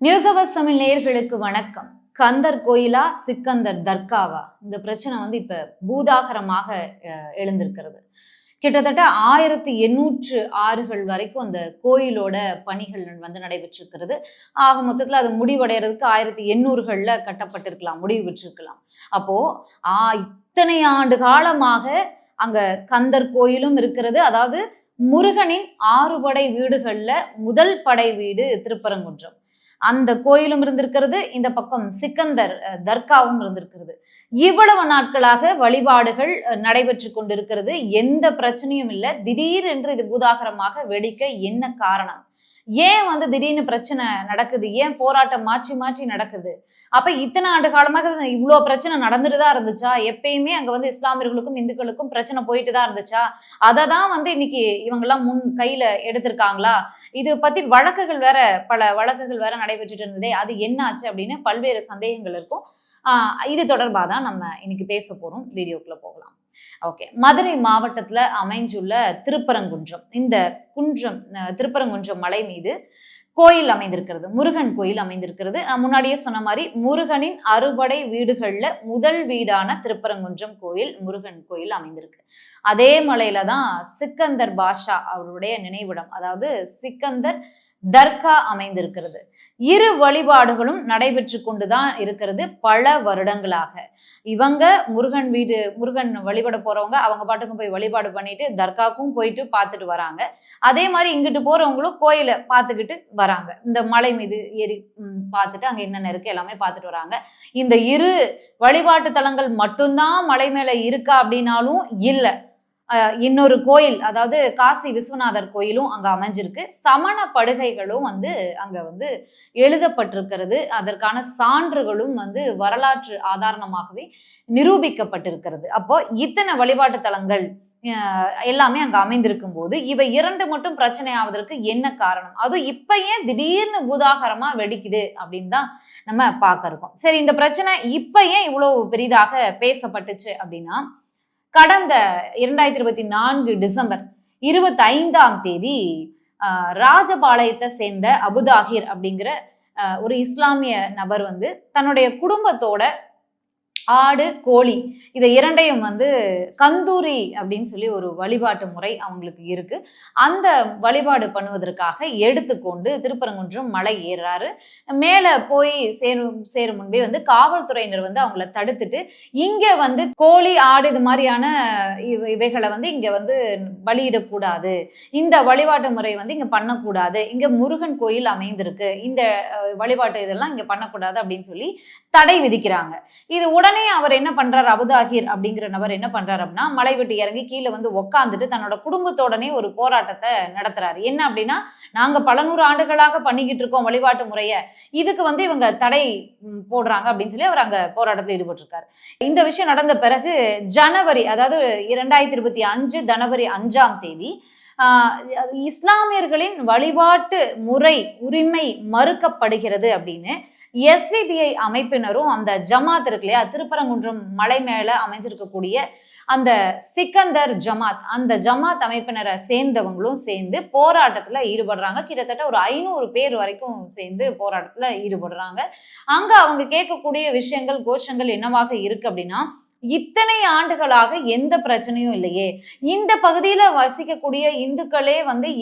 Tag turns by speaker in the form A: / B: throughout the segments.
A: News hours Tamil நேயர்களுக்கு வணக்கம். கந்தர் கோயிலா சிக்கந்தர் தர்காவா? இந்த பிரச்சனை இப்ப பூதாகரமாக எழுந்திருக்கிறது. கிட்டத்தட்ட 1806 வரைக்கும் அந்த கோயிலோட பணிகள் நடைபெற்றிருக்கிறது. ஆக மொத்தத்துல அது முடிவடைறதுக்கு 1800 கட்டப்பட்டிருக்கலாம், முடிவு பெற்றிருக்கலாம். அப்போ இத்தனை ஆண்டு காலமாக அங்க கந்தர் கோயிலும் இருக்கிறது. அதாவது முருகனின் 6 படை வீடுகள்ல முதல் படை வீடு திருப்பரங்குன்றம். அந்த கோயிலும் இருந்திருக்கிறது, இந்த பக்கம் சிக்கந்தர் தர்காவும் இருந்திருக்கிறது. இவ்வளவு நாட்களாக வழிபாடுகள் நடைபெற்று கொண்டிருக்கிறது. எந்த பிரச்சனையும் இல்லை. திடீரென்று இது பூதாகரமாக வெடிக்க என்ன காரணம்? ஏன் திடீர்னு பிரச்சனை நடக்குது? ஏன் போராட்டம் மாற்றி மாற்றி நடக்குது? அப்ப இத்தனை ஆண்டு காலமாக இவ்வளவு பிரச்சனை நடந்துட்டுதான் இருந்துச்சா? எப்பயுமே அங்க இஸ்லாமியர்களுக்கும் இந்துக்களுக்கும் பிரச்சனை போயிட்டு தான் இருந்துச்சா? அதை தான் இன்னைக்கு இவங்க எல்லாம் முன் கையில எடுத்திருக்காங்களா? இது பத்தி பல வழக்குகள் வேற நடைபெற்றுட்டு இருந்ததே, அது என்ன ஆச்சு அப்படின்னு பல்வேறு சந்தேகங்கள் இருக்கும். இது தொடர்பாக தான் நம்ம இன்னைக்கு பேச போறோம். வீடியோக்குள்ள போகலாம். ஓகே. மதுரை மாவட்டத்துல அமைஞ்சுள்ள திருப்பரங்குன்றம், இந்த திருப்பரங்குன்றம் மலை மீது கோயில் அமைந்திருக்கிறது, முருகன் கோயில் அமைந்திருக்கிறது. நான் முன்னாடியே சொன்ன மாதிரி முருகனின் அறுபடை வீடுகள்ல முதல் வீடான திருப்பரங்குன்றம் கோயில், முருகன் கோயில் அமைந்திருக்கு. அதே மலையில தான் சிக்கந்தர் பாஷா அவருடைய நினைவிடம், அதாவது சிக்கந்தர் தர்கா அமைந்திருக்கிறது. இரு வழிபாடுகளும் நடைபெற்று கொண்டுதான் இருக்கிறது பல வருடங்களாக. இவங்க முருகன் வழிபட போறவங்க அவங்க பாட்டுக்கும் போய் வழிபாடு பண்ணிட்டு தர்காவுக்கும் போயிட்டு பார்த்துட்டு வராங்க. அதே மாதிரி இங்கிட்டு போறவங்களும் கோயிலை பார்த்துக்கிட்டு வராங்க. இந்த மலை மீது ஏறி பார்த்துட்டு அங்க என்னென்ன இருக்கு எல்லாமே பார்த்துட்டு வராங்க. இந்த இரு வழிபாட்டு தலங்கள் மட்டும்தான் மலை மேல இருக்கா அப்படின்னாலும் இல்லை. இன்னொரு கோயில், அதாவது காசி விஸ்வநாதர் கோயிலும் அங்க அமைஞ்சிருக்கு. சமண படுகைகளும் அங்க எழுதப்பட்டிருக்கிறது. அதற்கான சான்றுகளும் வரலாற்று ஆதாரமாகவே நிரூபிக்கப்பட்டிருக்கிறது. அப்போ இத்தனை வழிபாட்டு தலங்கள் எல்லாமே அங்க அமைந்திருக்கும் போது இவை இரண்டு மட்டும் பிரச்சனை ஆவதற்கு என்ன காரணம்? அதுவும் இப்ப ஏன் திடீர்னு பூதாகரமா வெடிக்குது அப்படின்னு தான் நம்ம பார்க்க இருக்கோம். சரி, இந்த பிரச்சனை இப்ப ஏன் இவ்வளவு பெரிதாக பேசப்பட்டுச்சு அப்படின்னா, கடந்த 2024 டிசம்பர் 25 ராஜபாளையத்தை சேர்ந்த அபுதாகிர் அப்படிங்கிற ஒரு இஸ்லாமிய நபர் தன்னுடைய குடும்பத்தோட ஆடு, கோழி இதை இரண்டையும் கந்தூரி அப்படின்னு சொல்லி ஒரு வழிபாட்டு முறை அவங்களுக்கு இருக்கு. அந்த வழிபாடு பண்ணுவதற்காக எடுத்துக்கொண்டு திருப்பரங்குன்றம் மலை ஏறாரு. மேல போய் சேரும் முன்பே காவல்துறையினர் அவங்கள தடுத்துட்டு, இங்க கோழி, ஆடு இது மாதிரியான இவைகளை இங்க பலியிடக்கூடாது, இந்த வழிபாட்டு முறை இங்க பண்ணக்கூடாது, இங்க முருகன் கோயில் அமைந்திருக்கு, இந்த வழிபாட்டு இதெல்லாம் இங்க பண்ணக்கூடாது அப்படின்னு சொல்லி தடை விதிக்கிறாங்க. இது உடனே அவர் என்ன பண்றாரு, அபுதாகிர் அப்படிங்கிற நபர் என்ன பண்றாரு அப்படின்னா, மலை விட்டு இறங்கி கீழே உட்காந்துட்டு தன்னோட குடும்பத்தோடனே ஒரு போராட்டத்தை நடத்துறாரு. என்ன அப்படின்னா, நாங்க பல நூறு ஆண்டுகளாக பண்ணிக்கிட்டு இருக்கோம் வழிபாட்டு முறைய, இதுக்கு இவங்க தடை போடுறாங்க அப்படின்னு சொல்லி அவர் அங்க போராட்டத்தில் ஈடுபட்டிருக்காரு. இந்த விஷயம் நடந்த பிறகு ஜனவரி, அதாவது 2025 ஜனவரி 5 இஸ்லாமியர்களின் வழிபாட்டு முறை உரிமை மறுக்கப்படுகிறது அப்படின்னு SDPI அமைப்பினரும் அந்த ஜமாத் இருக்கு இல்லையா, திருப்பரங்குன்றம் மலை மேல அமைஞ்சிருக்கக்கூடிய அந்த சிக்கந்தர் ஜமாத், அந்த ஜமாத் அமைப்பினரை சேர்ந்தவங்களும் சேர்ந்து போராட்டத்துல ஈடுபடுறாங்க. கிட்டத்தட்ட ஒரு 500 பேர் வரைக்கும் சேர்ந்து போராட்டத்துல ஈடுபடுறாங்க. அங்க அவங்க கேட்கக்கூடிய விஷயங்கள், கோஷங்கள் என்னவாக இருக்கு அப்படின்னா, இத்தனை ஆண்டுகளாக எந்த பிரச்சனையும் இல்லையே, இந்த பகுதியில வசிக்கக்கூடிய இந்துக்களே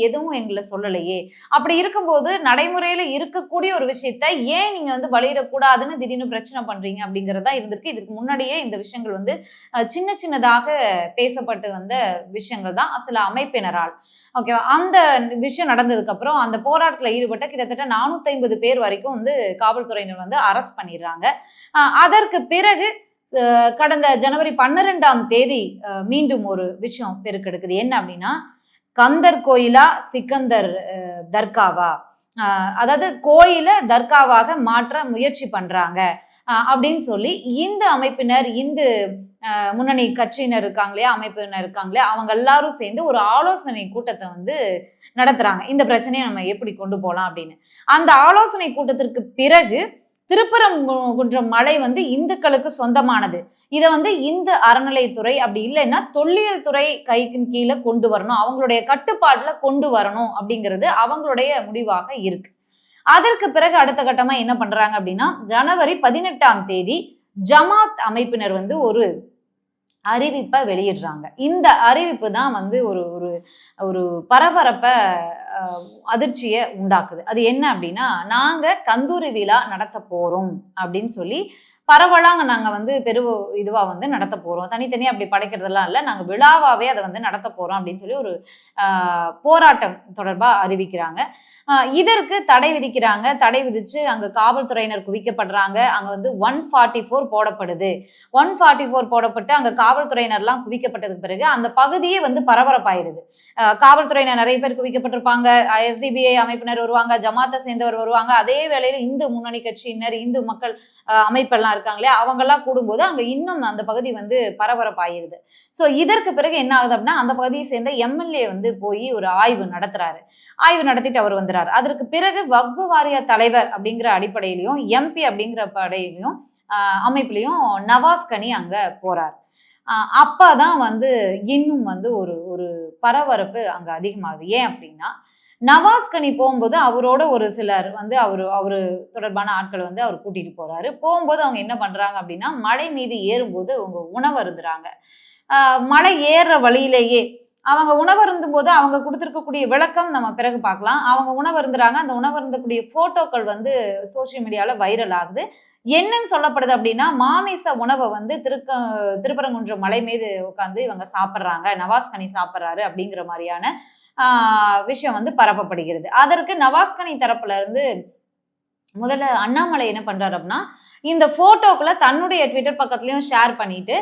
A: எதுவும் எங்களை சொல்லலையே, அப்படி இருக்கும்போது நடைமுறையில இருக்கக்கூடிய ஒரு விஷயத்த ஏன் நீங்க பலியிடக்கூடாதுன்னு திடீர்னு பிரச்சனை பண்றீங்க அப்படிங்கறதா இருந்திருக்கு. இதுக்கு முன்னாடியே இந்த விஷயங்கள் சின்ன சின்னதாக பேசப்பட்டு வந்த விஷயங்கள் தான் சில அமைப்பினரால். ஓகேவா? அந்த விஷயம் நடந்ததுக்கு அப்புறம் அந்த போராட்டத்துல ஈடுபட்ட கிட்டத்தட்ட 450 பேர் வரைக்கும் காவல்துறையினர் அரெஸ்ட் பண்ணிடுறாங்க. அதற்கு பிறகு கடந்த ஜனவரி 12 மீண்டும் ஒரு விஷயம் பெருக்கெடுக்குது. என்ன அப்படின்னா, கந்தர் கோயிலா சிக்கந்தர் தர்காவா, அதாவது கோயில தர்காவாக மாற்ற முயற்சி பண்றாங்க அப்படின்னு சொல்லி இந்து அமைப்பினர், இந்து முன்னணி கட்சியினர் இருக்காங்களே, அமைப்பினர் இருக்காங்களே, அவங்க எல்லாரும் சேர்ந்து ஒரு ஆலோசனை கூட்டத்தை நடத்துறாங்க. இந்த பிரச்சனையை நம்ம எப்படி கொண்டு போலாம் அப்படின்னு. அந்த ஆலோசனை கூட்டத்திற்கு பிறகு திருப்பரங்குன்றம் மலை இந்துக்களுக்கு சொந்தமானது, இதை இந்து அறநிலைத்துறை அப்படி இல்லைன்னா தொல்லியல் துறை கைக்கு கீழே கொண்டு வரணும், அவங்களுடைய கட்டுப்பாட்டுல கொண்டு வரணும் அப்படிங்கிறது அவங்களுடைய முடிவாக இருக்கு. அதற்கு பிறகு அடுத்த கட்டமா என்ன பண்றாங்க அப்படின்னா, ஜனவரி 18ஆம் தேதி ஜமாத் அமைப்பினர் வந்து ஒரு அறிவிப்பை வெளியிடுறாங்க. இந்த அறிவிப்பு தான் வந்து ஒரு ஒரு ஒரு பரபரப்ப அதிர்ச்சிய உண்டாக்குது. அது என்ன அப்படின்னா, நாங்க கந்தூரி விழா நடத்த போறோம் அப்படின்னு சொல்லி பரவலாங்க நாங்க வந்து இதுவா வந்து நடத்த போறோம். தனித்தனியா அப்படி படைக்கிறதெல்லாம் இல்ல. நாங்க விழாவாவே அத வந்து நடத்த போறோம் அப்படின்னு சொல்லி ஒரு போராட்டம் தொடர்பா அறிவிக்கிறாங்க. இதற்கு தடை விதிக்கிறாங்க. தடை விதிச்சு அங்க காவல்துறையினர் குவிக்கப்படுறாங்க. அங்க வந்து 144 போடப்படுது. 144 போடப்பட்டு அங்க காவல்துறையினர்லாம் குவிக்கப்பட்டதுக்கு பிறகு அந்த பகுதியே வந்து பரபரப்பாயிடுது. காவல்துறையினர் நிறைய பேர் குவிக்கப்பட்டிருப்பாங்க. எஸ்டிபிஐ அமைப்பினர் வருவாங்க, ஜமாத்தை சேர்ந்தவர் வருவாங்க. அதே வேளையில இந்து முன்னணி கட்சியினர், இந்து மக்கள் அமைப்பெல்லாம் இருக்காங்க இல்லையா, அவங்கெல்லாம் கூடும்போது அங்க இன்னும் அந்த பகுதி வந்து பரபரப்பாயிருது. ஸோ இதற்கு பிறகு என்ன ஆகுது அப்படின்னா, அந்த பகுதியை சேர்ந்த எம்எல்ஏ வந்து போய் ஒரு ஆய்வு நடத்துறாரு. ஆய்வு நடத்திட்டு அவர் வந்துறாரு. அதற்கு பிறகு வக்பு வாரிய தலைவர் அப்படிங்கிற அடிப்படையிலையும், எம்பி அப்படிங்கிற படையிலையும் அமைப்பிலையும் நவாஸ் கனி அங்க போறார். அப்பதான் வந்து இன்னும் வந்து ஒரு ஒரு பரபரப்பு அங்க அதிகமாகுது. ஏன் அப்படின்னா, நவாஸ் கனி போகும்போது அவரோட ஒரு சிலர் வந்து அவரு தொடர்பான ஆட்கள் வந்து அவர் கூட்டிட்டு போறாரு. போகும்போது அவங்க என்ன பண்றாங்க அப்படின்னா, மலை மீது ஏறும்போது அவங்க உணவு அருந்துறாங்க. மலை ஏறுற வழியிலேயே அவங்க உணவருந்தும்போது அவங்க குடுத்திருக்கக்கூடிய விளக்கம் நம்ம பிறகு பார்க்கலாம். அவங்க உணவருந்துறாங்க. அந்த உணவருந்தக்கூடிய ஃபோட்டோக்கள் வந்து சோசியல் மீடியால வைரல் ஆகுது. என்னன்னு சொல்லப்படுது அப்படின்னா, மாமிச உணவ வந்து திருப்பரங்குன்றம் மலை மீது உட்கார்ந்து இவங்க சாப்பிடுறாங்க. நவாஸ் கனி சாப்பிடுறாரு அப்படிங்கிற மாரியான விஷயம் வந்து பரப்பப்படுகிறது. அதற்கு நவாஸ் கனி தரப்புல இருந்து முதல்ல அண்ணாமலை என்ன பண்றாரு அப்படின்னா, இந்த போட்டோக்கள தன்னுடைய ட்விட்டர் பக்கத்துலயும் ஷேர் பண்ணிட்டு,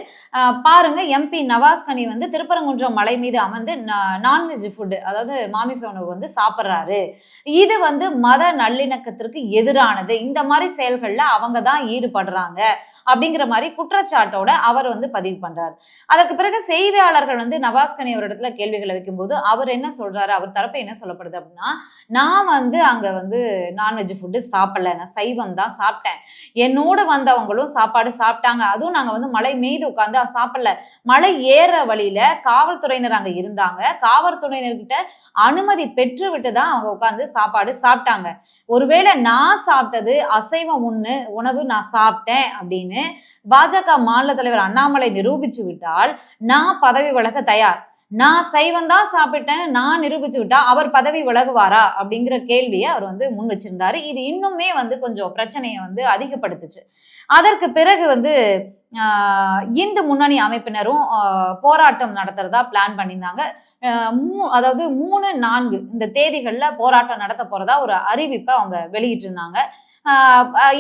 A: பாருங்க எம்பி நவாஸ் கனி வந்து திருப்பரங்குன்றம் மலை மீது அமர்ந்து நான்வெஜ் ஃபுட் அதாவது மாமிச உணவு வந்து சாப்பிடுறாரு. இது வந்து மத நல்லிணக்கத்திற்கு எதிரானது. இந்த மாரி செயல்கள்ல அவங்க தான் ஈடுபடுறாங்க. அப்படிங்கிற மாரி குற்றச்சாட்டோட அவர் வந்து பதிவு பண்றாரு. அதற்கு பிறகு செய்தியாளர்கள் வந்து நவாஸ் கனி ஒரு இடத்துல கேள்விகளை வைக்கும்போது, அவர் என்ன சொல்றாரு, அவர் தரப்பு என்ன சொல்லப்படுது அப்படின்னா, நான் வந்து அங்க வந்து நான்வெஜ் ஃபுட் சாப்பிடல. நான் சைவம் தான் சாப்பிட்டேன். என்னோட வந்தவங்களும் சாப்பாடு சாப்பிட்டாங்க. அதுவும் நாங்க வந்து மலை மீது உட்கார்ந்து சாப்பிடல. மலை ஏற வழியில காவல்துறையினர் அங்க இருந்தாங்க. காவல்துறையினர்கிட்ட அனுமதி பெற்றுவிட்டு தான் அவங்க உட்கார்ந்து சாப்பாடு சாப்பிட்டாங்க. ஒருவேளை நான் சாப்பிட்டது அசைவ உணவு நான் சாப்பிட்டேன் அப்படின்னு பாஜக மாநில தலைவர் அண்ணாமலை நிரூபிச்சு விட்டால், நான் பதவி விலக தயார். நான் சைவம் தான் சாப்பிட்டேன்னு நான் நிரூபிச்சு விட்டா அவர் பதவி விலகுவாரா அப்படிங்கிற கேள்வியை அவர் வந்து முன் வச்சிருந்தாரு. இது இன்னுமே வந்து கொஞ்சம் பிரச்சனையை வந்து அதிகப்படுத்துச்சு. அதற்கு பிறகு வந்து இந்து முன்னணி அமைப்பினரும் போராட்டம் நடத்துறதா பிளான் பண்ணியிருந்தாங்க. அதாவது 3, 4 இந்த தேதிகள்ல போராட்டம் நடத்த போறதா ஒரு அறிவிப்பை அவங்க வெளியிட்டிருந்தாங்க.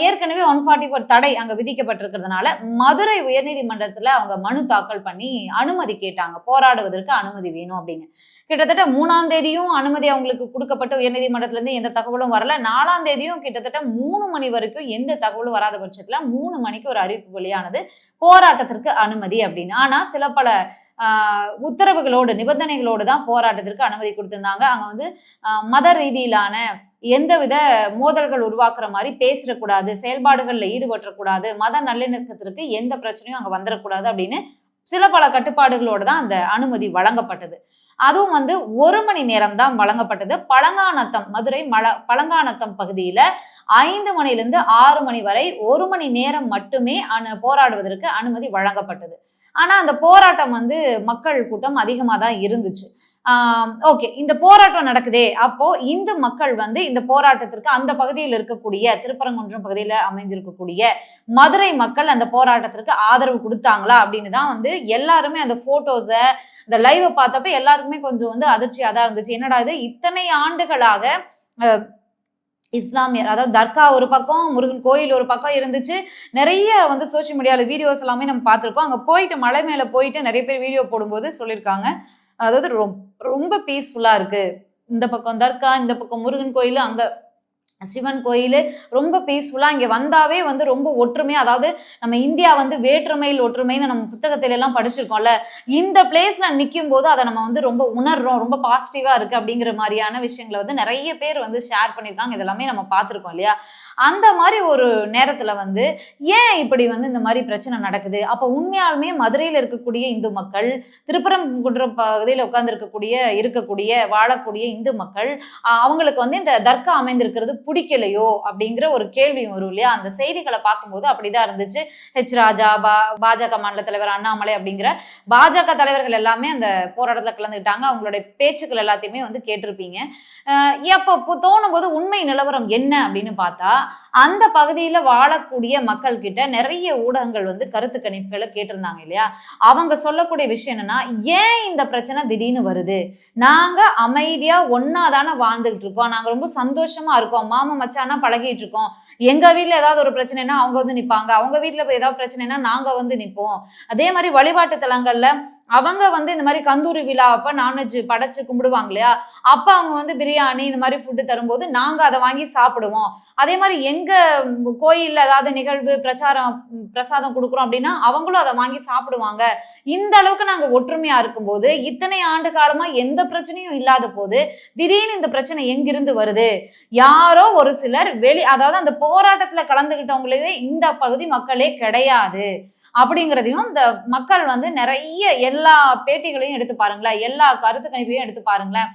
A: ஏற்கனவே 144 தடை அங்க விதிக்கப்பட்டிருக்கிறதுனால மதுரை உயர்நீதிமன்றத்துல அவங்க மனு தாக்கல் பண்ணி அனுமதி கேட்டாங்க. போராடுவதற்கு அனுமதி வேணும் அப்படின்னு. கிட்டத்தட்ட 3ஆம் தேதியும் அனுமதி அவங்களுக்கு கொடுக்கப்பட்ட உயர்நீதிமன்றத்துல இருந்து எந்த தகவலும் வரல. 4ஆம் தேதியும் கிட்டத்தட்ட 3 மணி வரைக்கும் எந்த தகவலும் வராத பட்சத்துல 3 மணிக்கு ஒரு அறிவிப்பு வெளியானது போராட்டத்திற்கு அனுமதி அப்படின்னு. ஆனா சில பல உத்தரவுகளோடு நிபந்தனைகளோடு தான் போராட்டத்திற்கு அனுமதி கொடுத்திருந்தாங்க. அங்க வந்து மத ரீதியிலான எந்தவித மோதல்கள் உருவாக்குற மாதிரி பேசிடக்கூடாது, செயல்பாடுகள்ல ஈடுபற்றக்கூடாது, மத நல்லிணக்கத்திற்கு எந்த பிரச்சனையும் அங்க வந்துடக்கூடாது அப்படின்னு சில பல கட்டுப்பாடுகளோடு தான் அந்த அனுமதி வழங்கப்பட்டது. அதுவும் வந்து 1 மணி நேரம் தான் வழங்கப்பட்டது. பழங்காநத்தம் மதுரை பழங்காநத்தம் பகுதியில 5 மணிலிருந்து 6 மணி வரை 1 மணி நேரம் மட்டுமே போராடுவதற்கு அனுமதி வழங்கப்பட்டது. ஆனா அந்த போராட்டம் வந்து மக்கள் கூட்டம் அதிகமா தான் இருந்துச்சு. ஓகே, இந்த போராட்டம் நடக்குதே, அப்போ இந்து மக்கள் வந்து இந்த போராட்டத்திற்கு அந்த பகுதியில் இருக்கக்கூடிய திருப்பரங்குன்றம் பகுதியில அமைந்திருக்கக்கூடிய மதுரை மக்கள் அந்த போராட்டத்திற்கு ஆதரவு கொடுத்தாங்களா அப்படின்னு தான் வந்து எல்லாருமே அந்த போட்டோஸ இந்த லைவ பார்த்தப்ப எல்லாருக்குமே கொஞ்சம் வந்து அதிர்ச்சியா தான் இருந்துச்சு. என்னடா இது இத்தனை ஆண்டுகளாக இஸ்லாமியர் அதாவது தர்கா ஒரு பக்கம், முருகன் கோயில் ஒரு பக்கம் இருந்துச்சு. நிறைய வந்து சோசியல் மீடியால வீடியோஸ் எல்லாமே நம்ம பார்த்திருக்கோம். அங்க போயிட்டு மலை மேல போயிட்டு நிறைய பேர் வீடியோ போடும்போது சொல்லியிருக்காங்க. அதாவது ரொம்ப பீஸ்ஃபுல்லா இருக்கு. இந்த பக்கம் தர்கா, இந்த பக்கம் முருகன் கோயில், அங்க சிவன் கோயிலு ரொம்ப பீஸ்ஃபுல்லா இங்க வந்தாவே வந்து ரொம்ப ஒற்றுமையா, அதாவது நம்ம இந்தியா வந்து வேற்றுமையில் ஒற்றுமைன்னு நம்ம புத்தகத்தில எல்லாம் படிச்சிருக்கோம்ல. இந்த பிளேஸ்ல நிக்கும் போது அத நம்ம வந்து ரொம்ப உணர்றோம். ரொம்ப பாசிட்டிவா இருக்கு அப்படிங்கிற மாரியான விஷயங்கள வந்து நிறைய பேர் வந்து ஷேர் பண்ணியிருக்காங்க. இதெல்லாமே நம்ம பார்த்திருக்கோம் இல்லையா? அந்த மாரி ஒரு நேரத்துல வந்து ஏன் இப்படி வந்து இந்த மாரி பிரச்சனை நடக்குது? அப்ப உண்மையாலுமே மதுரையில இருக்கக்கூடிய இந்து மக்கள், திருப்பரங்குன்றம் பகுதியில இருக்கக்கூடிய வாழக்கூடிய இந்து மக்கள் அவங்களுக்கு வந்து இந்த தர்கா அமைந்திருக்கிறது பிடிக்கலையோ அப்படிங்கிற ஒரு கேள்வியும் வரும் இல்லையா? அந்த செய்திகளை பார்க்கும்போது அப்படிதான் இருந்துச்சு. ஹெச் ராஜா, பாஜக மாநில தலைவர் அண்ணாமலை அப்படிங்கிற பாஜக தலைவர்கள் எல்லாமே அந்த போராட்டத்துல கலந்துக்கிட்டாங்க. அவங்களுடைய பேச்சுக்கள் எல்லாத்தையுமே வந்து கேட்டிருப்பீங்க. அப்போ தோணும் போது உண்மை நிலவரம் என்ன அப்படின்னு பார்த்தா, அந்த பகுதியில வாழக்கூடிய மக்கள் கிட்ட நிறைய ஊடகங்கள் வந்து கருத்து கணிப்புகளை கேட்டிருந்தாங்க இல்லையா? அவங்க சொல்லக்கூடிய விஷயம் என்னன்னா, ஏன் இந்த பிரச்சனை திடீர்னு வருது? நாங்க அமைதியா ஒன்னா தானே வாழ்ந்துகிட்டு இருக்கோம். நாங்க ரொம்ப சந்தோஷமா இருக்கோம். மாமா மச்சானா பழகிட்டு இருக்கோம். எங்க வீட்ல ஏதாவது ஒரு பிரச்சனைனா அவங்க வந்து நிப்பாங்க. அவங்க வீட்ல ஏதாவது பிரச்சனைனா நாங்க வந்து நிப்போம். அதே மாதிரி வழிபாட்டு தலங்கள்ல அவங்க வந்து இந்த மாதிரி கந்தூரி விழா அப்ப நான்வெஜ் படைச்சு கும்பிடுவாங்க இல்லையா? அப்ப அவங்க வந்து பிரியாணி இந்த மாதிரி ஃபுட்டு தரும்போது நாங்க அதை வாங்கி சாப்பிடுவோம். அதே மாதிரி எங்க கோயில்ல ஏதாவது நிகழ்வு பிரசாதம் கொடுக்குறோம் அப்படின்னா அவங்களும் அதை வாங்கி சாப்பிடுவாங்க. இந்த அளவுக்கு நாங்க ஒற்றுமையா இருக்கும்போது இத்தனை ஆண்டு காலமா எந்த பிரச்சனையும் இல்லாத போது திடீர்னு இந்த பிரச்சனை எங்கிருந்து வருது? யாரோ ஒரு சிலர் அதாவது அந்த போராட்டத்துல கலந்துகிட்டவங்களே இந்த பகுதி மக்களே கிடையாது அப்படிங்கிறதையும் இந்த மக்கள் வந்து நிறைய எல்லா பேட்டிகளையும் எடுத்து பாருங்களேன், எல்லா கருத்து கணிப்பையும் எடுத்து பாருங்களேன்,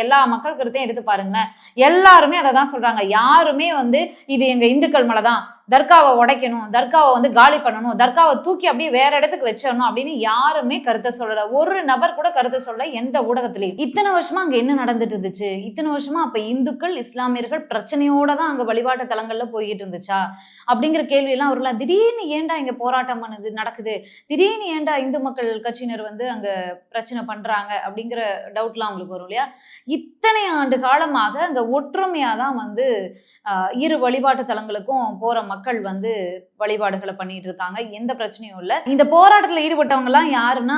A: எல்லா மக்கள் கருத்தையும் எடுத்து பாருங்களேன், எல்லாருமே அதை தான் சொல்றாங்க. யாருமே வந்து இது எங்க இந்துக்கள் மேலதான், தர்காவை உடைக்கணும், தர்காவை வந்து காலி பண்ணணும், தர்காவை தூக்கி அப்படியே வேற இடத்துக்கு வச்சிடணும் அப்படின்னு யாருமே கருத்தை சொல்லல. ஒரு நபர் கூட கருத்தை சொல்ல எந்த ஊடகத்திலையும். இத்தனை வருஷமா அங்க என்ன நடந்துட்டு இருந்துச்சு? இத்தனை வருஷமா அப்ப இந்துக்கள் இஸ்லாமியர்கள் பிரச்சனையோட தான் அங்க வழிபாட்டு தலங்கள்ல போயிட்டு இருந்துச்சா அப்படிங்கிற கேள்வி எல்லாம் வரலாம். திடீர்னு ஏன்டா இங்க போராட்டம் நடக்குது, திடீர்னு ஏன்டா இந்து மக்கள் கட்சியினர் வந்து அங்க பிரச்சனை பண்றாங்க அப்படிங்கிற டவுட்லாம் அவங்களுக்கு வரும் இல்லையா? இத்தனை ஆண்டு காலமாக அங்க ஒற்றுமையா தான் வந்து இரு வழிபாட்டு தலங்களுக்கும் போற மக்கள் வந்து வழிபாடுகளை பண்ணிட்டு இருக்காங்க. எந்த பிரச்சனையும் இல்லை. இந்த போராட்டத்தில் ஈடுபட்டவங்க எல்லாம் யாருன்னா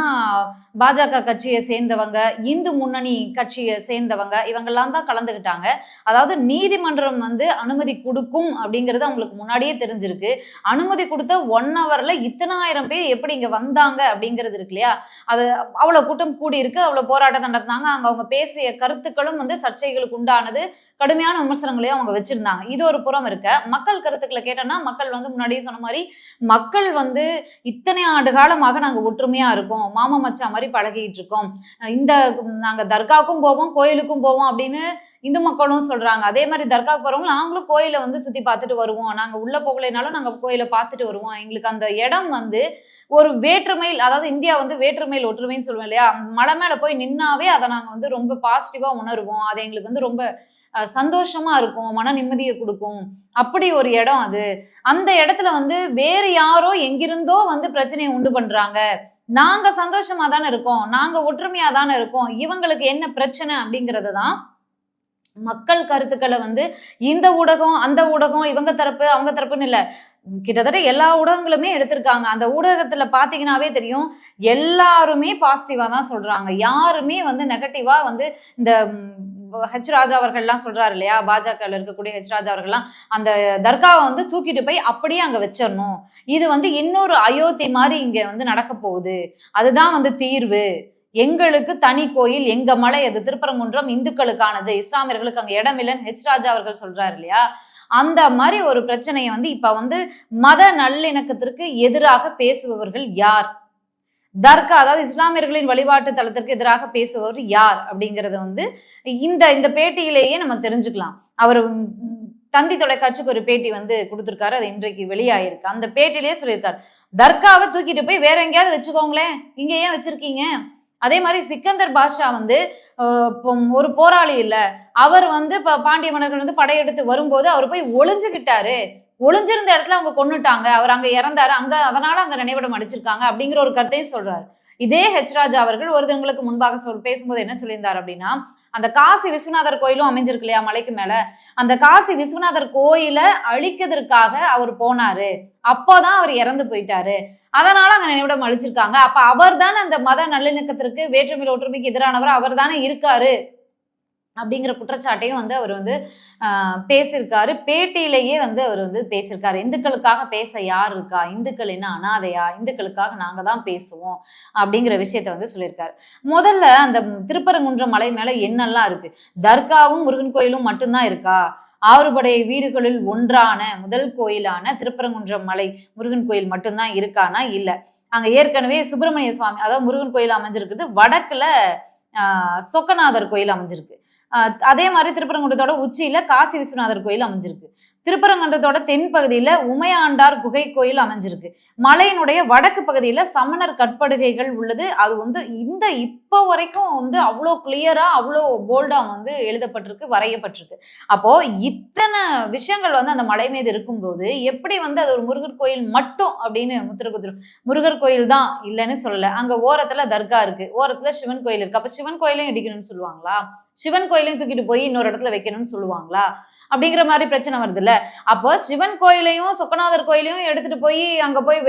A: பாஜக கட்சியை சேர்ந்தவங்க, இந்து முன்னணி கட்சியை சேர்ந்தவங்க, இவங்கெல்லாம் தான் கலந்துகிட்டாங்க. அதாவது நீதிமன்றம் வந்து அனுமதி கொடுக்கும் அப்படிங்கிறது அவங்களுக்கு முன்னாடியே தெரிஞ்சிருக்கு. அனுமதி கொடுத்த 1 ஹவர்ல இத்தனாயிரம் பேர் எப்படி இங்க வந்தாங்க அப்படிங்கிறது இருக்கு இல்லையா? அது அவ்வளவு கூட்டம் கூடி இருக்கு, அவ்வளவு போராட்டம் நடந்தாங்க. அங்க அவங்க பேசிய கருத்துக்களும் வந்து சர்ச்சைகளுக்கு உண்டானது. கடுமையான விமர்சனங்களையும் அவங்க வச்சிருந்தாங்க. இது ஒரு புறம் இருக்க, மக்கள் கருத்துக்களை கேட்டோம்னா மக்கள் வந்து முன்னாடியே சொன்ன மாதிரி மக்கள் வந்து இத்தனை ஆண்டு காலமாக நாங்க ஒற்றுமையா இருக்கோம், மாமா மச்சா மாதிரி பழகிட்டு இருக்கோம், நாங்க தர்காவுக்கும் போவோம், கோயிலுக்கும் போவோம் அப்படின்னு இந்து மக்களும் சொல்றாங்க. அதே மாதிரி தர்காவுக்கு போறவங்க நாங்களும் கோயிலை வந்து சுத்தி பார்த்துட்டு வருவோம், நாங்க உள்ள போகலைனாலும் நாங்க கோயிலை பார்த்துட்டு வருவோம். எங்களுக்கு அந்த இடம் வந்து ஒரு வேற்றுமையில், அதாவது இந்தியா வந்து வேற்றுமையில் ஒற்றுமைன்னு சொல்லுவோம் இல்லையா? மலை மேல போய் நின்னாவே அதை நாங்க வந்து ரொம்ப பாசிட்டிவா உணர்வோம். அது எங்களுக்கு வந்து ரொம்ப சந்தோஷமா இருக்கும், மன நிம்மதியை கொடுக்கும். அப்படி ஒரு இடம் அது. அந்த இடத்துல வந்து வேறு யாரோ எங்கிருந்தோ வந்து பிரச்சனையை உண்டு பண்றாங்க. நாங்க சந்தோஷமா தானே இருக்கோம், நாங்க ஒற்றுமையா தானே இருக்கோம், இவங்களுக்கு என்ன பிரச்சனை அப்படிங்கிறது தான் மக்கள் கருத்துக்களை வந்து இந்த ஊடகம் அந்த ஊடகம் இவங்க தரப்பு அவங்க தரப்புன்னு இல்லை, கிட்டத்தட்ட எல்லா ஊடகங்களுமே எடுத்திருக்காங்க. அந்த ஊடகத்துல பாத்தீங்கன்னாவே தெரியும், எல்லாருமே பாசிட்டிவா தான் சொல்றாங்க. யாருமே வந்து நெகட்டிவா வந்து இந்த ஹெச் ராஜா அவர்கள்லாம் சொல்றாரு இல்லையா? பாஜகல இருக்கக்கூடிய ஹெச் ராஜா அவர்கள்லாம் அந்த தர்காவை வந்து தூக்கிட்டு போய் அப்படியே அங்க வச்சிடணும், இது வந்து இன்னொரு அயோத்தி மாதிரி இங்க வந்து நடக்க போகுது, அதுதான் வந்து தீர்வு, எங்களுக்கு தனி கோயில், எங்க மலை அது, திருப்பரங்குன்றம் இந்துக்களுக்கானது, இஸ்லாமியர்களுக்கு அங்க இடம் இல்லைன்னு ஹெச் ராஜா அவர்கள் சொல்றாரு இல்லையா? அந்த மாதிரி ஒரு பிரச்சனையை வந்து இப்ப வந்து மத நல்லிணக்கத்திற்கு எதிராக பேசுபவர்கள் யார்? தர்கா, அதாவது இஸ்லாமியர்களின் வழிபாட்டு தலத்திற்கு எதிராக பேசுபவர் யார் அப்படிங்கறத வந்து இந்த இந்த பேட்டியிலேயே நம்ம தெரிஞ்சுக்கலாம். அவர் தந்தி தொலைக்காட்சிக்கு ஒரு பேட்டி வந்து கொடுத்திருக்காரு, அது இன்றைக்கு வெளியாயிருக்கு. அந்த பேட்டிலேயே சொல்லியிருக்காரு, தர்காவை தூக்கிட்டு போய் வேற எங்கேயாவது வச்சுக்கோங்களேன், இங்க ஏன் வச்சிருக்கீங்க? அதே மாதிரி சிக்கந்தர் பாஷா வந்து ஒரு போராளி இல்ல, அவர் வந்து பாண்டிய மன்னர்கள் வந்து படையெடுத்து வரும்போது அவர் போய் ஒளிஞ்சுக்கிட்டாரு, ஒளிஞ்சிருந்த இடத்துல அவங்க கொன்னுட்டாங்க, அவர் அங்க இறந்தாரு, அதனால அங்க நினைவிடம் அடிச்சிருக்காங்க அப்படிங்கிற ஒரு கருத்தையும் சொல்றாரு. இதே ஹெச் ராஜா அவர்கள் ஒரு தினங்களுக்கு முன்பாக பேசும்போது என்ன சொல்லியிருந்தார் அப்படின்னா, அந்த காசி விஸ்வநாதர் கோயிலும் அமைஞ்சிருக்கு இல்லையா மலைக்கு மேல, அந்த காசி விஸ்வநாதர் கோயில அழிக்கிறதுக்காக அவர் போனாரு, அப்போதான் அவர் இறந்து போயிட்டாரு, அதனால அங்க நினைவிடம் அழிச்சிருக்காங்க. அப்ப அவர் தானே அந்த மத நல்லிணக்கத்திற்கு வேற்றுமையில் ஒற்றுமைக்கு எதிரானவர், அவர் தானே இருக்காரு அப்படிங்கிற குற்றச்சாட்டையும் வந்து அவர் வந்து பேசியிருக்காரு. பேட்டியிலேயே வந்து அவர் வந்து பேசியிருக்காரு. இந்துக்களுக்காக பேச யார் இருக்கா, இந்துக்கள் என்ன அனாதையா, இந்துக்களுக்காக நாங்க தான் பேசுவோம் அப்படிங்கிற விஷயத்த வந்து சொல்லியிருக்காரு. முதல்ல அந்த திருப்பரங்குன்றம் மலை மேல என்னெல்லாம் இருக்கு? தர்காவும் முருகன் கோயிலும் மட்டும்தான் இருக்கா? ஆறுபடை வீடுகளில் ஒன்றான முதல் கோயிலான திருப்பரங்குன்றம் மலை முருகன் கோயில் மட்டும்தான் இருக்கானா? இல்ல. அங்க ஏற்கனவே சுப்பிரமணிய சுவாமி, அதாவது முருகன் கோயில் அமைஞ்சிருக்குது. வடக்குல சொக்கநாதர் கோயில் அமைஞ்சிருக்கு. அதே மாதிரி திருப்பரங்குன்றத்தோட உச்சியில காசி விஸ்வநாதர் கோயில் அமைஞ்சிருக்கு. திருப்பரங்குன்றத்தோட தென்பகுதியில உமையாண்டார் குகை கோயில் அமைஞ்சிருக்கு. மலையினுடைய வடக்கு பகுதியில சமணர் கற்படுகைகள் உள்ளது. அது வந்து இப்போ வரைக்கும் வந்து அவ்வளோ கிளியரா அவ்வளோ போல்டா வந்து எழுதப்பட்டிருக்கு, வரையப்பட்டிருக்கு. அப்போ இத்தனை விஷயங்கள் வந்து அந்த மலை மீது இருக்கும்போது எப்படி வந்து அது ஒரு முருகர் கோயில் மட்டும் அப்படின்னு முத்திர குத்துரும்? முருகர் கோயில் தான் இல்லைன்னு சொல்லல. அங்க ஓரத்துல தர்கா இருக்கு, ஓரத்துல சிவன் கோயில் இருக்கு. அப்ப சிவன் கோயிலையும் இடிக்கணும்னு சொல்லுவாங்களா? சிவன் கோயிலையும் தூக்கிட்டு போய் இன்னொரு இடத்துல வைக்கணும்னு சொல்லுவாங்களா? அப்படிங்கிற மாதிரி பிரச்சனை வருதுல்ல. அப்போ சிவன் கோயிலையும் சொக்கநாதர் கோயிலையும் எடுத்துட்டு போய் அங்க போய்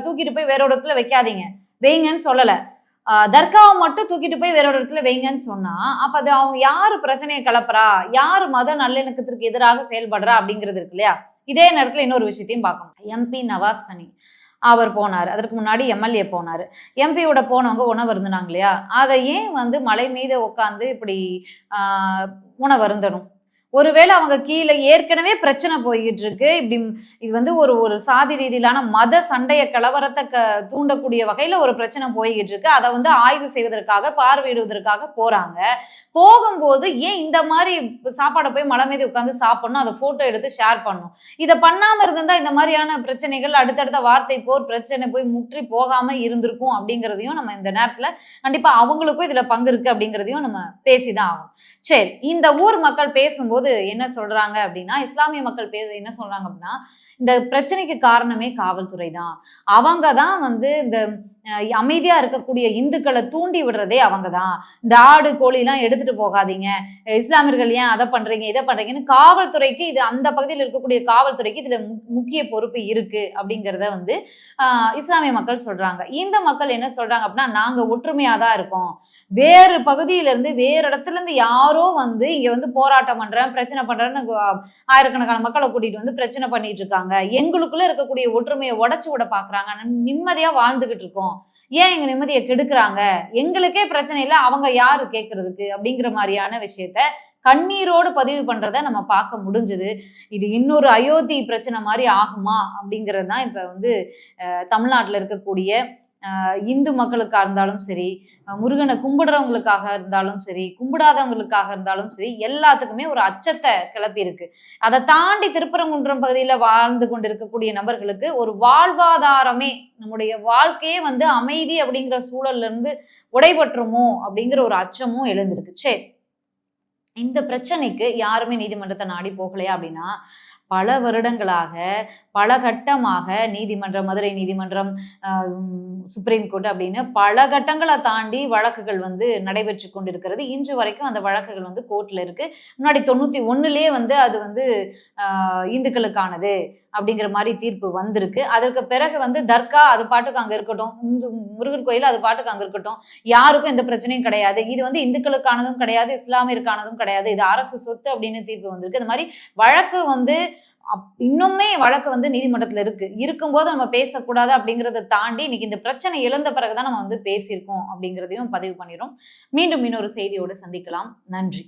A: தூக்கிட்டு போய் வேற ஒரு இடத்துல வைக்காதீங்க, வைங்கன்னு சொல்லல. தர்காவை மட்டும் தூக்கிட்டு போய் வேற ஒரு இடத்துல வைங்கன்னு சொன்னா அப்ப அது அவங்க யாரு பிரச்சனையை கிளப்புறா, யாரு மத நல்லிணக்கத்திற்கு எதிராக செயல்படுறா அப்படிங்கிறது இருக்கு இல்லையா? இதே நேரத்துல இன்னொரு விஷயத்தையும் பார்க்கணும். எம்பி நவாஸ் கனி அவர் போனாரு. அதற்கு முன்னாடி எம்எல்ஏ போனாரு. எம்பியோட போனவங்க உணவு இருந்தாங்க இல்லையா? அதை ஏன் வந்து மலை மீது உட்காந்து இப்படி உணவு அருந்தணும்? ஒருவேளை அவங்க கீழே ஏற்கனவே பிரச்சனை போய்கிட்டு இருக்கு. இப்படி இது வந்து ஒரு சாதி ரீதியிலான மத சண்டைய கலவரத்தை தூண்டக்கூடிய வகையில ஒரு பிரச்சனை போய்கிட்டு இருக்கு. அதை வந்து ஆய்வு செய்வதற்காக பார்வையிடுவதற்காக போறாங்க. போகும்போது ஏன் இந்த மாதிரி சாப்பாடை போய் மலை மீது உட்காந்து சாப்பிடணும், அதை போட்டோ எடுத்து ஷேர் பண்ணணும்? இதை பண்ணாம இருந்தா இந்த மாதிரியான பிரச்சனைகள் அடுத்தடுத்த வார்த்தை போர் பிரச்சனை போய் முற்றி போகாம இருந்திருக்கும் அப்படிங்கிறதையும் நம்ம இந்த நேரத்துல கண்டிப்பா அவங்களுக்கும் இதுல பங்கு இருக்கு அப்படிங்கிறதையும் நம்ம பேசிதான் ஆகும். சரி, இந்த ஊர் மக்கள் பேசும்போது என்ன சொல்றாங்க அப்படின்னா, இஸ்லாமிய மக்கள் என்ன சொல்றாங்க அப்படின்னா, இந்த பிரச்சனைக்கு காரணமே காவல்துறை தான். அவங்க தான் வந்து இந்த அமைதியா இருக்கக்கூடிய இந்துக்களை தூண்டி விடுறதே அவங்க தான். இந்த ஆடு கோழி எல்லாம் எடுத்துட்டு போகாதீங்க, இஸ்லாமியர்கள் ஏன் அதை பண்றீங்க இதை பண்றீங்கன்னு காவல்துறைக்கு, இது அந்த பகுதியில் இருக்கக்கூடிய காவல்துறைக்கு இதுல முக்கிய பொறுப்பு இருக்கு அப்படிங்கிறத வந்து இஸ்லாமிய மக்கள் சொல்றாங்க. இந்த மக்கள் என்ன சொல்றாங்க அப்படின்னா, நாங்க ஒற்றுமையா தான் இருக்கோம். வேறு பகுதியில இருந்து வேறு இடத்துல இருந்து யாரோ வந்து இங்க வந்து போராட்டம் பண்றேன் பிரச்சனை பண்றேன்னு ஆயிரக்கணக்கான மக்களை கூட்டிட்டு வந்து பிரச்சனை பண்ணிட்டு இருக்காங்க. எங்களுக்குள்ள இருக்கக்கூடிய ஒற்றுமையை உடைச்சு விட பாக்குறாங்க. நிம்மதியா வாழ்ந்துகிட்டு இருக்கோம், ஏன் எங்க நிம்மதியை கெடுக்குறாங்க? எங்களுக்கே பிரச்சனை இல்லை, அவங்க யாரு கேட்கறதுக்கு? அப்படிங்கிற மாதிரியான விஷயத்த கண்ணீரோடு பதிவு பண்றத நம்ம பார்க்க முடிஞ்சது. இது இன்னொரு அயோத்தி பிரச்சனை மாதிரி ஆகுமா அப்படிங்கிறது தான் இப்ப வந்து தமிழ்நாட்டில் இருக்கக்கூடிய இந்து மக்களுக்காக இருந்தாலும் சரி, முருகனை கும்பிடுறவங்களுக்காக இருந்தாலும் சரி, கும்பிடாதவங்களுக்காக இருந்தாலும் சரி, எல்லாத்துக்குமே ஒரு அச்சத்தை கிளப்பி இருக்கு. அதை தாண்டி திருப்பரங்குன்றம் பகுதியில வாழ்ந்து கொண்டிருக்கக்கூடிய நபர்களுக்கு ஒரு வாழ்வாதாரமே, நம்முடைய வாழ்க்கையே வந்து அமைதி அப்படிங்கிற சூழல்ல இருந்து உடைபட்டுருமோ அப்படிங்கிற ஒரு அச்சமும் எழுந்திருக்கு. சரி, இந்த பிரச்சனைக்கு யாருமே நீதிமன்றத்தை நாடி போகலையா அப்படின்னா, பல வருடங்களாக பல கட்டமாக நீதிமன்றம், மதுரை நீதிமன்றம், சுப்ரீம் கோர்ட் அப்படின்னு பல கட்டங்களை தாண்டி வழக்குகள் வந்து நடைபெற்று கொண்டிருக்கிறது. இன்று வரைக்கும் அந்த வழக்குகள் வந்து கோர்ட்ல இருக்கு. முன்னாடி 91லயே வந்து அது வந்து இந்துக்களுக்கானது அப்படிங்கிற மாதிரி தீர்ப்பு வந்திருக்கு. அதற்கு பிறகு வந்து தர்கா அது பாட்டுக்கு அங்க இருக்கட்டும், இந்து முருகன் கோயில் அது பாட்டுக்கு அங்க இருக்கட்டும், யாருக்கும் எந்த பிரச்சனையும் கிடையாது, இது வந்து இந்துக்களுக்கானதும் கிடையாது, இஸ்லாமியருக்கானதும் கிடையாது, இது அரசு சொத்து அப்படின்னு தீர்ப்பு வந்திருக்கு. இந்த மாதிரி வழக்கு வந்து இன்னுமே வழக்கு வந்து நீதிமன்றத்துல இருக்கும்போது நம்ம பேசக்கூடாது அப்படிங்கறத தாண்டி இன்னைக்கு இந்த பிரச்சனை எழுந்த பிறகுதான் நம்ம வந்து பேசியிருக்கோம் அப்படிங்கிறதையும் பதிவு பண்ணிடும். மீண்டும் இன்னொரு செய்தியோடு சந்திக்கலாம். நன்றி.